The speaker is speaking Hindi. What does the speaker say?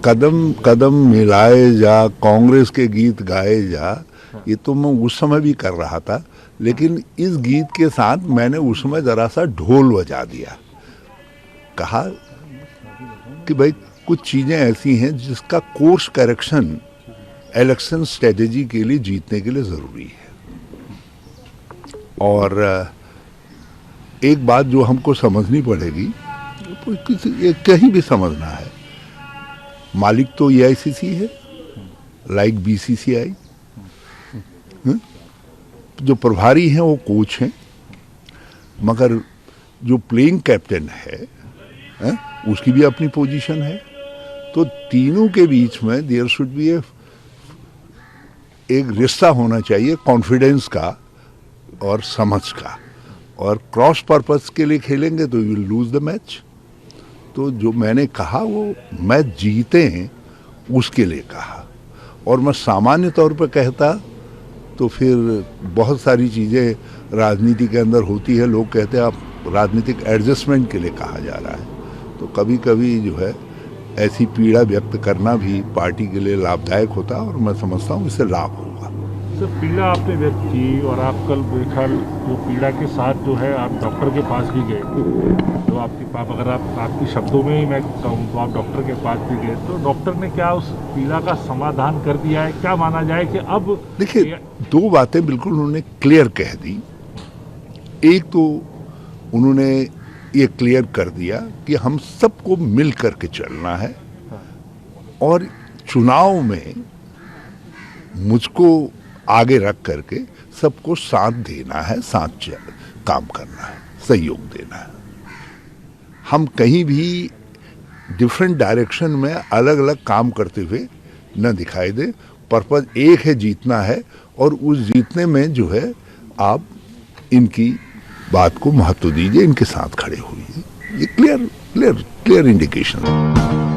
कदम कदम मिलाए जा, कांग्रेस के गीत गाए जा, ये तो मैं उस समय भी कर रहा था, लेकिन इस गीत के साथ मैंने उस समय जरा सा ढोल बजा दिया। कहा कि भाई कुछ चीजें ऐसी हैं जिसका कोर्स करेक्शन इलेक्शन स्ट्रेटेजी के लिए, जीतने के लिए जरूरी है। और एक बात जो हमको समझनी पड़ेगी, तो कहीं भी समझना है, मालिक तो एआईसीसी है, लाइक बीसीसीआई, जो प्रभारी हैं वो कोच हैं, मगर जो प्लेइंग कैप्टन है, उसकी भी अपनी पोजीशन है। तो तीनों के बीच में देयर शुड बी एक रिश्ता होना चाहिए कॉन्फिडेंस का और समझ का। और क्रॉस पर्पस के लिए खेलेंगे तो you will lose the match. तो जो मैंने कहा वो मैच जीते हैं उसके लिए कहा। और मैं सामान्य तौर पर कहता तो फिर बहुत सारी चीज़ें राजनीति के अंदर होती है, लोग कहते हैं आप राजनीतिक एडजस्टमेंट के लिए कहा जा रहा है। तो कभी कभी जो है ऐसी पीड़ा व्यक्त करना भी पार्टी के लिए लाभदायक होता है, और मैं समझता हूँ इससे लाभ होगा। सर, पीड़ा आपने व्यक्त की और आप कल बेखल जो पीड़ा के साथ जो है आप डॉक्टर के पास भी गए, तो अगर आपके शब्दों में ही मैं कहूँ तो आप डॉक्टर के पास भी गए, तो डॉक्टर ने क्या उस पीड़ा का समाधान कर दिया है? क्या माना जाए कि अब देखिए, दो बातें बिल्कुल उन्होंने क्लियर कह दी। एक तो उन्होंने ये क्लियर कर दिया कि हम सबको मिल करके चलना है, और चुनाव में मुझको आगे रख करके सबको साथ देना है, साथ काम करना है, सहयोग देना है। हम कहीं भी डिफरेंट डायरेक्शन में अलग अलग काम करते हुए न दिखाई दे। पर्पज एक है, जीतना है, और उस जीतने में जो है आप इनकी बात को महत्व दीजिए, इनके साथ खड़े होइए। ये क्लियर इंडिकेशन है।